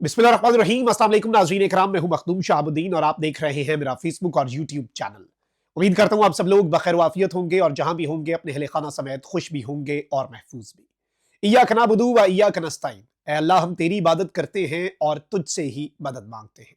बिस्मिल्लाहिर्रहमानिर्रहीम। अस्सलाम वालेकुम नाज़रीन इकराम, मैं हूं मखदूम शाहबुद्दीन और आप देख रहे हैं मेरा फेसबुक और यूट्यूब चैनल। उम्मीद करता हूं आप सब लोग बखैर वाफियत होंगे और जहां भी होंगे अपने अहले खाना समेत खुश भी होंगे और महफूज भी। इय्याक नअबुदु व इय्याक नस्तईन। ऐ अल्लाह, हम तेरी इबादत करते हैं और तुझसे ही मदद मांगते हैं।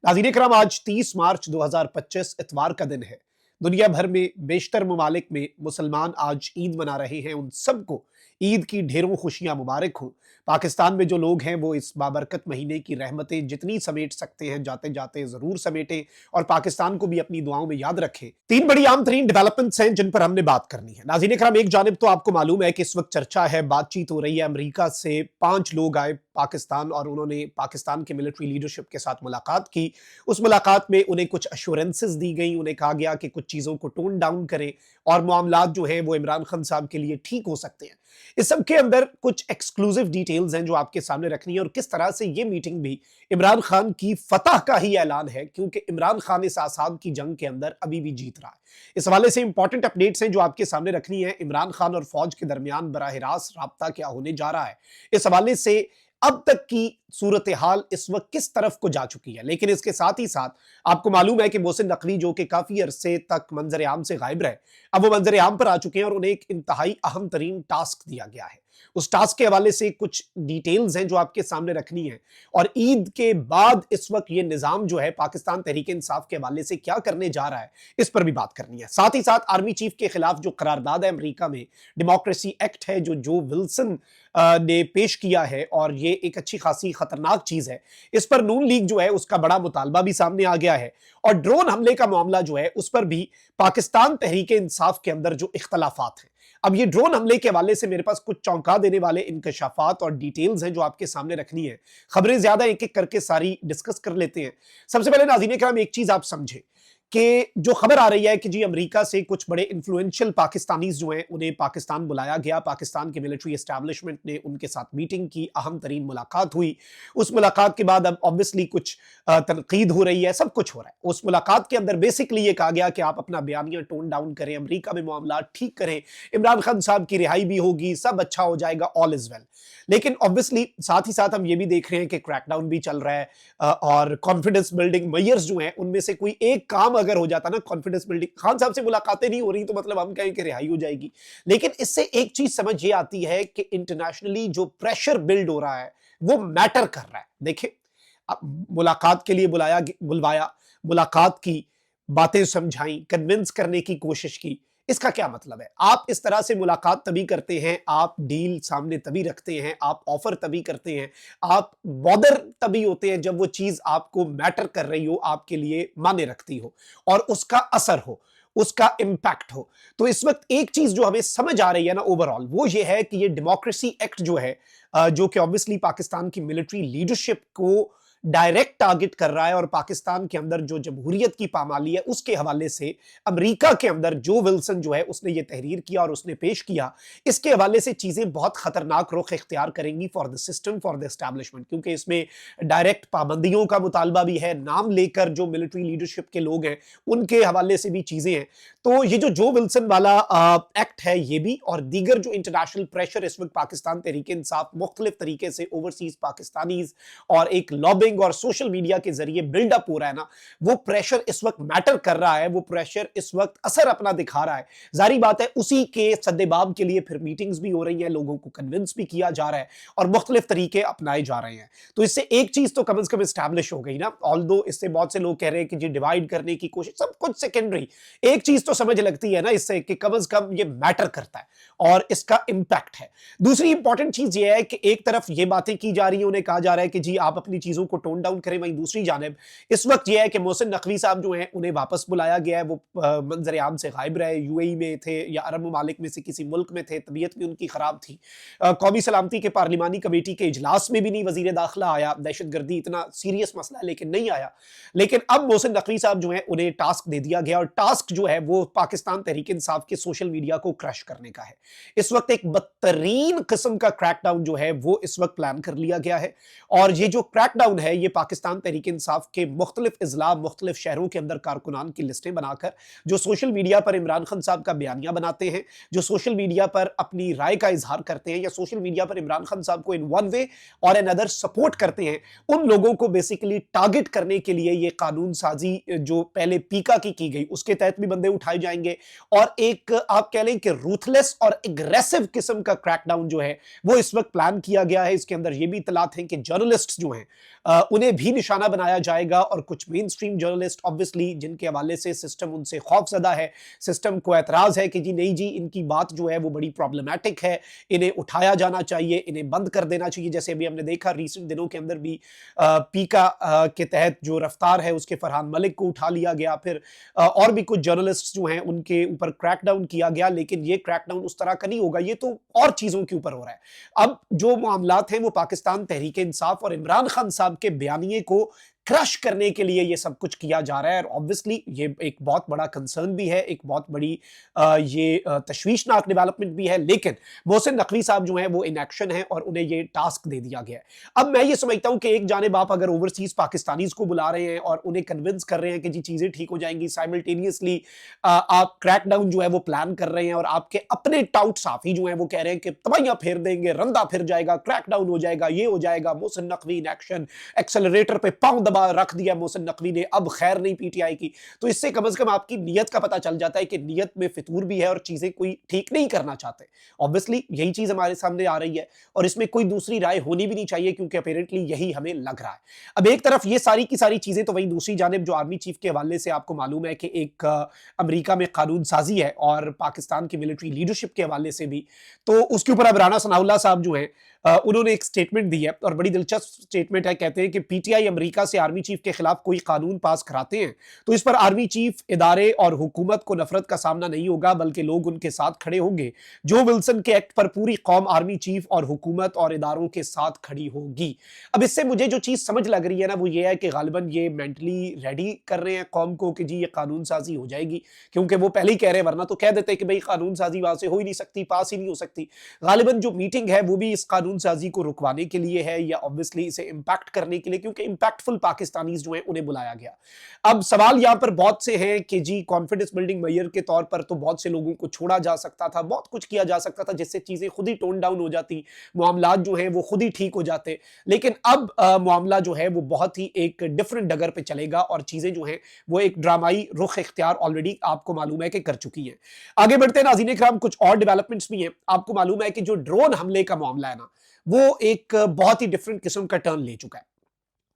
नाज़रीन इकराम, आज 30 मार्च 2025 इतवार का दिन है। दुनिया भर में बेशतर ममालिक में मुसलमान आज ईद मना रहे हैं। उन सबको ईद की ढेरों खुशियां मुबारक हों। पाकिस्तान में जो लोग हैं वो इस बाबरकत महीने की रहमतें जितनी समेट सकते हैं जाते जाते जरूर समेटें और पाकिस्तान को भी अपनी दुआओं में याद रखें। तीन बड़ी आम तरीन डेवलपमेंट्स हैं जिन पर हमने बात करनी है। नाज़रीन इकराम, एक जानिब तो आपको मालूम है कि इस वक्त चर्चा है, बातचीत हो रही है, अमेरिका से 5 लोग आए पाकिस्तान और उन्होंने पाकिस्तान के मिलिट्री लीडरशिप के साथ मुलाकात की। उस मुलाकात में उन्हें कुछ अश्योरेंसेस दी गई, उन्हें कहा गया कि कुछ चीज़ों को टोन डाउन करें और मामलात जो हैं वो इमरान खान साहब के लिए ठीक हो सकते हैं। इस सब के अंदर कुछ एक्सक्लूसिव डिटेल्स हैं जो आपके सामने रखनी है और किस तरह से ये मीटिंग भी इमरान खान की फतह का ही ऐलान है, क्योंकि इमरान खान इस आसाद की जंग के अंदर अभी भी जीत रहा है। इस हवाले से इंपॉर्टेंट अपडेट्स हैं जो आपके सामने रखनी है। इमरान खान और फौज के दरमियान बराह रास्त राब्ता क्या होने जा रहा है, इस हवाले से अब तक की सूरत हाल इस वक्त किस तरफ को जा चुकी है। लेकिन इसके साथ ही साथ आपको मालूम है कि मोहसिन नकवी जो कि काफी अरसे तक मंजर आम से गायब रहे, अब वो मंजर आम पर आ चुके हैं और उन्हें एक इंतहाई अहम तरीन टास्क दिया गया है। उस टास्क के हवाले से कुछ डिटेल्स हैं जो आपके सामने रखनी है और ईद के बाद इस वक्त ये निजाम जो है पाकिस्तान तहरीक इंसाफ के हवाले से क्या करने जा रहा है, इस पर भी बात करनी है। साथ ही साथ आर्मी चीफ के खिलाफ जो करारदाद है अमेरिका में, डेमोक्रेसी एक्ट है जो विल्सन ने पेश किया है और ये एक अच्छी खासी खतरनाक चीज है। इस पर नून लीग जो है उसका बड़ा मुतालबा भी सामने आ गया है और ड्रोन हमले का मामला जो है उस पर भी पाकिस्तान तहरीक इंसाफ के अंदर जो इख्तलाफात हैं। अब ये ड्रोन हमले के हवाले से मेरे पास कुछ चौंका देने वाले इंकशाफात और डिटेल्स हैं जो आपके सामने रखनी है। खबरें ज्यादा एक एक करके सारी डिस्कस कर लेते हैं। सबसे पहले नाज़रीन इकराम, एक चीज आप समझे कि जो खबर आ रही है कि जी अमेरिका से कुछ बड़े इन्फ्लुएंशियल पाकिस्तानीज जो हैं उन्हें पाकिस्तान बुलाया गया, पाकिस्तान के मिलिट्री एस्टैब्लिशमेंट ने उनके साथ मीटिंग की, अहम तरीन मुलाकात हुई। उस मुलाकात के बाद अब ऑब्वियसली कुछ तनकीद हो रही है, सब कुछ हो रहा है। उस मुलाकात के अंदर बेसिकली ये कहा गया कि आप अपना बयानिया टोन डाउन करें, अमेरिका में मामला ठीक करें, इमरान खान साहब की रिहाई भी होगी, सब अच्छा हो जाएगा, ऑल इज वेल। लेकिन ऑब्वियसली साथ ही साथ हम ये भी देख रहे हैं कि क्रैकडाउन भी चल रहा है और कॉन्फिडेंस बिल्डिंग मेयर्स जो हैं उनमें से कोई एक काम अगर हो जाता ना, कॉन्फिडेंस बिल्डिंग, खान साहब से मुलाकातें नहीं हो रही तो मतलब हम कहें कि रिहाई हो जाएगी। लेकिन इससे एक चीज समझ ये आती है कि इंटरनेशनली जो प्रेशर बिल्ड हो रहा है वो मैटर कर रहा है। देखिए, मुलाकात के लिए बुलवाया, मुलाकात की, बातें समझाई, कन्विंस करने की कोशिश की, इसका क्या मतलब है? आप इस तरह से मुलाकात तभी करते हैं, आप डील सामने तभी रखते हैं, आप ऑफर तभी करते हैं, आप बॉदर तभी होते हैं जब वो चीज आपको मैटर कर रही हो, आपके लिए माने रखती हो और उसका असर हो, उसका इंपैक्ट हो। तो इस वक्त एक चीज जो हमें समझ आ रही है ना ओवरऑल, वो ये है कि ये डेमोक्रेसी एक्ट जो है जो कि ऑब्वियसली पाकिस्तान की मिलिट्री लीडरशिप को डायरेक्ट टारगेट कर रहा है और पाकिस्तान के अंदर जो जमहूरियत की पामाली है उसके हवाले से अमेरिका के अंदर जो विल्सन जो है उसने ये तहरीर किया और उसने पेश किया, इसके हवाले से चीजें बहुत खतरनाक रुख इख्तियार करेंगी for the system, for the establishment, क्योंकि इसमें डायरेक्ट पाबंदियों का मुतालबा भी है, नाम लेकर जो मिलिट्री लीडरशिप के लोग हैं उनके हवाले से भी चीजें हैं। तो ये जो विल्सन वाला एक्ट है ये भी, और दीगर जो इंटरनेशनल प्रेशर इस वक्त पाकिस्तान तहरीक इंसाफ मुख्तलिफ तरीके से ओवरसीज पाकिस्तानीज और एक लॉबिंग और सोशल मीडिया के जरिए बिल्डअप हो रहा है ना, वो प्रेशर इस वक्त मैटर कर रहा है, वो प्रेशर इस वक्त असर अपना दिखा रहा है। जारी बात है उसी के सद्देबाब के लिए फिर मीटिंग्स भी हो रही हैं, लोगों को कन्विंस भी किया जा रहा है और मुख्तलिफ तरीके अपनाए जा रहे हैं। तो इससे एक चीज तो कम से कम स्टैब्लिश हो गई ना, ऑल्दो इससे बहुत से लोग कह रहे हैं कि जी डिवाइड करने की कोशिश, सब कुछ सेकेंडरी। एक चीज तो समझ लगती है ना इससे कि कम से कम ये मैटर करता है और इसका इंपैक्ट है। दूसरी इंपॉर्टेंट चीज ये है कि एक तरफ ये बातें की जा रही है, उन्हें कहा जा रहा है कि जी आप अपनी चीजों को टोन डाउन करें, वहीं दूसरी जानिब इस वक्त यह है कि मोहसिन नकवी साहब जो हैं उन्हें वापस बुलाया गया है। वो मंजर आम से गायब रहे, यूएई में थे या अरब ममालिक में से किसी मुल्क में थे, तबीयत भी उनकी खराब थी। कौमी सलामती के पार्लिमानी कमेटी के इजलास में भी नहीं वजीर दाखिला आया, दहशत गर्दी इतना सीरियस मसला है लेकिन नहीं आया। लेकिन अब मोहसिन नकवी साहब जो है उन्हें टास्क दे दिया गया और टास्क जो है वो पाकिस्तान तहरीक इंसाफ के सोशल मीडिया को क्रश करने का है। इस वक्त एक बदतरीन किस्म का क्रैकडाउन जो है वो इस वक्त प्लान कर लिया गया है और ये जो क्रैकडाउन है है ये पाकिस्तान तहरीक-ए-इंसाफ के मुख्तलिफ अज़ला, मुख्तलिफ शहरों के अंदर कारकुनान की लिस्टें बनाकर जो सोशल मीडिया पर इमरान खान साहब का बयानिया बनाते हैं, जो सोशल मीडिया पर अपनी राय का इज़हार करते हैं या सोशल मीडिया पर इमरान खान साहब को इन वन वे और एन अदर सपोर्ट करते हैं, उन लोगों को बेसिकली टारगेट करने के लिए ये कानून साजी जो पहले पीका की गई, उसके तहत भी बंदे उठाए जाएंगे और एक आप कह लें कि रूथलेस और एग्रेसिव किस्म का क्रैकडाउन जो है वो इस वक्त प्लान किया गया है। इसके अंदर ये भी इतलात हैं कि जर्नलिस्ट जो हैं उन्हें भी निशाना बनाया जाएगा और कुछ मेन स्ट्रीम जर्नलिस्ट ऑब्वियसली जिनके हवाले से सिस्टम उनसे खौफजदा है, सिस्टम को एतराज है कि जी नहीं जी इनकी बात जो है वो बड़ी प्रॉब्लमैटिक है, इन्हें उठाया जाना चाहिए, इन्हें बंद कर देना चाहिए। जैसे अभी हमने देखा रिसेंट दिनों के अंदर भी पीका के तहत जो रफ्तार है उसके फरहान मलिक को उठा लिया गया, फिर और भी कुछ जर्नलिस्ट जो हैं उनके ऊपर क्रैकडाउन किया गया, लेकिन ये क्रैकडाउन उस तरह का नहीं होगा, ये तो और चीजों के ऊपर हो रहा है। अब जो मामलात हैं वो पाकिस्तान तहरीक इंसाफ और इमरान खान साहब के बयानिए को क्रश करने के लिए ये सब कुछ किया जा रहा है और ऑब्वियसली ये एक बहुत बड़ा कंसर्न भी है, एक बहुत बड़ी तशवीशनाक डेवलपमेंट भी है। लेकिन मोहसिन नकवी साहब जो हैं वो इन एक्शन है और उन्हें ये टास्क दे दिया गया है। अब मैं ये समझता हूं कि एक जानिब आप अगर ओवरसीज पाकिस्तानीज को बुला रहे हैं और उन्हें कन्विंस कर रहे हैं कि जी चीजें ठीक हो जाएंगी, साइमल्टेनियसली आप क्रैकडाउन जो है वो प्लान कर रहे हैं और आपके अपने टाउट साफी जो है वो कह रहे हैं कि तबाहियां फेर देंगे, रंदा फिर जाएगा, क्रैकडाउन हो जाएगा, ये हो जाएगा, Mohsin Naqvi in action, accelerator पे पांव दबा रख दिया मोहसिन नकवी ने, अब खैर नहीं पीटीआई की। तो इससे कम से कम आपकी नीयत का पता चल जाता है कि नीयत में फितूर भी है और चीजें कोई ठीक नहीं करना चाहते। ऑब्वियसली यही चीज हमारे सामने आ रही है और इसमें कोई दूसरी राय होनी भी नहीं चाहिए क्योंकि अपेरेंटली यही हमें लग रहा है। अब एक तरफ ये सारी की सारी चीजें तो वहीं दूसरी जानिब जो आर्मी चीफ के हवाले से आपको मालूम है कि एक अमेरिका में कानून साजी है और पाकिस्तान की मिलिट्री लीडरशिप के हवाले से भी, तो उसके ऊपर अब राना सनाउल्लाह साहब जो हैं उन्होंने एक स्टेटमेंट दी है और बड़ी दिलचस्प स्टेटमेंट है। कहते हैं कि पीटीआई अमेरिका से आर्मी चीफ के खिलाफ कोई कानून पास कराते हैं तो इस पर आर्मी चीफ, इदारे और हुकूमत को नफरत का सामना नहीं होगा बल्कि लोग उनके साथ खड़े होंगे। जो विल्सन के एक्ट पर पूरी कौम आर्मी चीफ और हुकूमत और इदारों के साथ खड़ी होगी। अब इससे मुझे जो चीज समझ लग रही है ना वो ये है कि गालिबन ये मेंटली रेडी कर रहे हैं कौम को कि जी ये कानून साजी हो जाएगी, क्योंकि वो पहले ही कह रहे हैं, वरना तो कह देते कि भाई कानून साजी वहां से हो ही नहीं सकती, पास ही नहीं हो सकती। गालिबन जो मीटिंग है वो भी इस कानून साजी को रुकवाने के लिए है या ऑब्वियसली इसे इंपैक्ट करने के लिए, क्योंकि इंपैक्टफुल पाकिस्तानीज जो हैं उन्हें बुलाया गया। अब सवाल यहां पर बहुत से हैं कि जी कॉन्फिडेंस बिल्डिंग मेजर के तौर पर तो बहुत से लोगों को छोड़ा जा सकता था, बहुत कुछ किया जा सकता था जिससे चीजें खुद ही टोन डाउन हो जाती, मामलात जो हैं वो खुद ही ठीक हो जाते। लेकिन अब मामला जो है वो बहुत ही एक डिफरेंट डगर पे चलेगा और चीजें जो हैं वो एक ड्रामाई रुख इख्तियार ऑलरेडी आपको मालूम है कि कर चुकी है। आगे बढ़ते हैं नाज़रीन इकराम, कुछ और डेवलपमेंट्स भी हैं। आपको मालूम है कि जो ड्रोन हमले का मामला है ना वो एक बहुत ही डिफरेंट किस्म का टर्न ले चुका है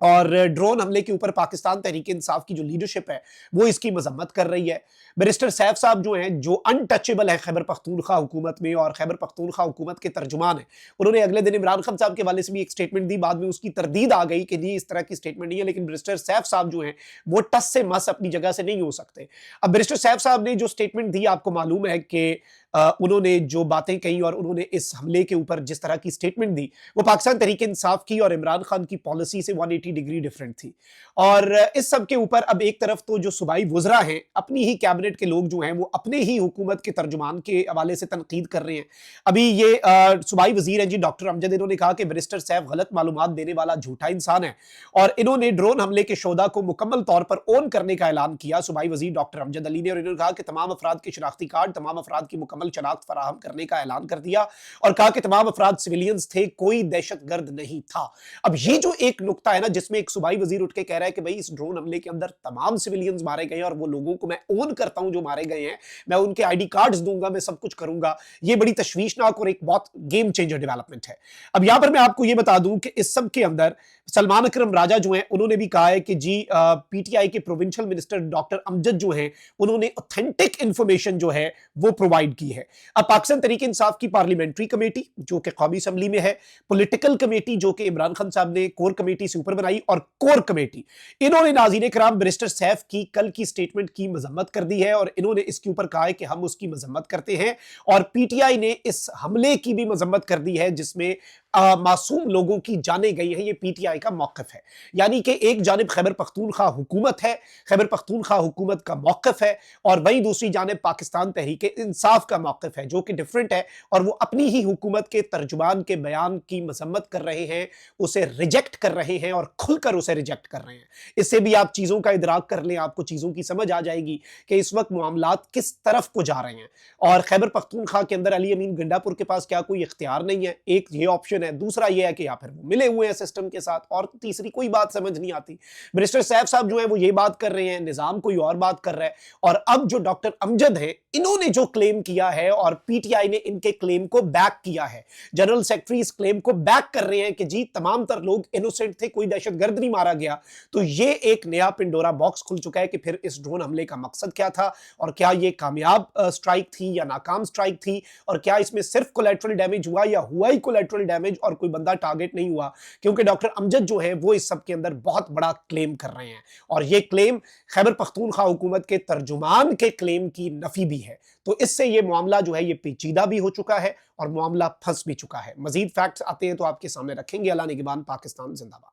और ड्रोन हमले के ऊपर पाकिस्तान तहरीक इंसाफ की जो लीडरशिप है वो इसकी मजम्मत कर रही है। बैरिस्टर सैफ साहब जो हैं जो अनटचेबल है खैबर पख्तूनख्वा हुकूमत में और खैबर पख्तूनख्वा हुकूमत के तर्जुमान हैं, उन्होंने अगले दिन इमरान खान साहब के हवाले से भी एक स्टेटमेंट दी। बाद में उसकी तरदीद आ गई कि नहीं इस तरह की स्टेटमेंट नहीं है, लेकिन बैरिस्टर सैफ साहब जो हैं वो टस से मस अपनी जगह से नहीं हो सकते। अब बैरिस्टर सैफ साहब ने जो स्टेटमेंट दी आपको मालूम है कि उन्होंने जो बातें कही और उन्होंने इस हमले के ऊपर जिस तरह की स्टेटमेंट दी वो पाकिस्तान तहरीक इंसाफ की और इमरान खान की पॉलिसी से 180 डिग्री डिफरेंट थी। और इस सब के ऊपर अब एक तरफ तो जो सूबाई वुज़रा हैं, अपनी ही कैबिनेट के लोग जो हैं वो अपने ही हुकूमत के तर्जुमान के हवाले से तनकीद कर रहे हैं। अभी ये सूबाई वजीर हैं जी डॉक्टर अमजद, इन्होंने कहा कि बैरिस्टर सैफ गलत मालूमात देने वाला झूठा इंसान है और इन्होंने ड्रोन हमले के शोधा को मुकम्मल तौर पर ओन करने का ऐलान किया सूबाई वजीर डॉक्टर अमजद अली ने, और इन्होंने कहा कि तमाम अफराद के शनाख्ती कार्ड, तमाम अफराद की मुकम्मल शनाख्त फराहम करने का ऐलान कर दिया और कहा कि तमाम अफराद सिविलियंस थे, कोई दहशतगर्द नहीं था। अब ये जो एक नुक्ता है ना जिसमें एक सूबाई वजीर उठ के कह रहा है कि भाई इस ड्रोन हमले के अंदर तमाम सिविलियंस मारे गए और वो लोगों को मैं ओन करता हूं जो मारे गए हैं, मैं उनके आईडी कार्ड्स दूंगा, मैं सब कुछ करूंगा, ये बड़ी तशवीशनाक और एक बहुत गेम चेंजर डेवलपमेंट है। अब यहां पर मैं आपको ये बता दूं कि इस सब के अंदर सलमान अकरम राजा जो हैं उन्होंने भी कहा है कि जी पीटीआई के प्रोविंशियल मिनिस्टर डॉक्टर अमजद जो हैं उन्होंने ऑथेंटिक इंफॉर्मेशन जो है वो प्रोवाइड की है। अब पाकिस्तान तहरीक इंसाफ की पार्लियामेंट्री कमेटी जो कि कौमी असम्बली में है, पॉलिटिकल कमेटी जो कि इमरान खान साहब ने कोर कमेटी से ऊपर बनाई और कोर कमेटी, इन्होंने नाज़रीन इकराम बैरिस्टर सैफ की कल की स्टेटमेंट की मजम्मत कर दी है और इन्होंने इसके ऊपर कहा है कि हम उसकी मजम्मत करते हैं और पीटीआई ने इस हमले की भी मजम्मत कर दी है जिसमें मासूम लोगों की जाने गई हैं, ये पीटीआई का मौक़िफ़ है। यानी कि एक जानिब खैबर पख्तूनख्वा हुकूमत है, खैबर पख्तूनख्वा हुकूमत का मौक़िफ़ है, और वहीं दूसरी जानिब पाकिस्तान तहरीक-ए-इंसाफ़ का मौक़िफ़ है, जो कि डिफरेंट है, और वो अपनी ही हुकूमत के तर्जुमान के बयान की मज़म्मत कर रहे हैं, उसे रिजेक्ट कर रहे हैं और खुलकर उसे रिजेक्ट कर रहे हैं। इससे भी आप चीज़ों का इदराक कर लें, आपको चीज़ों की समझ आ जाएगी कि इस वक़्त मामलात किस तरफ को जा रहे हैं। और खैबर पख्तूनख्वा के अंदर अली अमीन गंडापुर के पास क्या कोई इख्तियार नहीं है? एक ये ऑप्शन है, दूसरा ये है कि या फिर वो मिले हुए हैं सिस्टम के साथ, और तीसरी कोई बात समझ नहीं आती। बैरिस्टर सैफ साहब जो है वो ये बात कर रहे हैं, निज़ाम कोई और बात कर रहा है, और अब जो डॉक्टर अमजद हैं, इन्होंने जो क्लेम किया है और पीटीआई ने इनके क्लेम को बैक किया है, जनरल सेक्रेटरी इस क्लेम को बैक कर रहे हैं कि जी तमाम तर लोग इनोसेंट थे, कोई दहशतगर्द नहीं मारा गया। तो ये एक नया पिंडोरा बॉक्स खुल चुका है कि फिर इस ड्रोन हमले का मकसद क्या था, और क्या ये कामयाब स्ट्राइक थी या नाकाम स्ट्राइक थी, और क्या इसमें सिर्फ कोलैटरल डैमेज हुआ या हुआ ही कोलैटरल डैमेज और कोई बंदा टारगेट नहीं हुआ। क्योंकि डॉक्टर अमजद जो है वो इस सब के अंदर बहुत बड़ा क्लेम कर रहे हैं, और ये क्लेम खैबर पख्तूनख्वा हुकूमत के तर्जुमान के क्लेम की नफी भी है। तो इससे ये मामला जो है ये पेचीदा भी हो चुका है और मामला फंस भी चुका है। मजीद फैक्ट्स आते हैं तो आपके सामने रखेंगे। अल्लाह निगहबान। पाकिस्तान जिंदाबाद।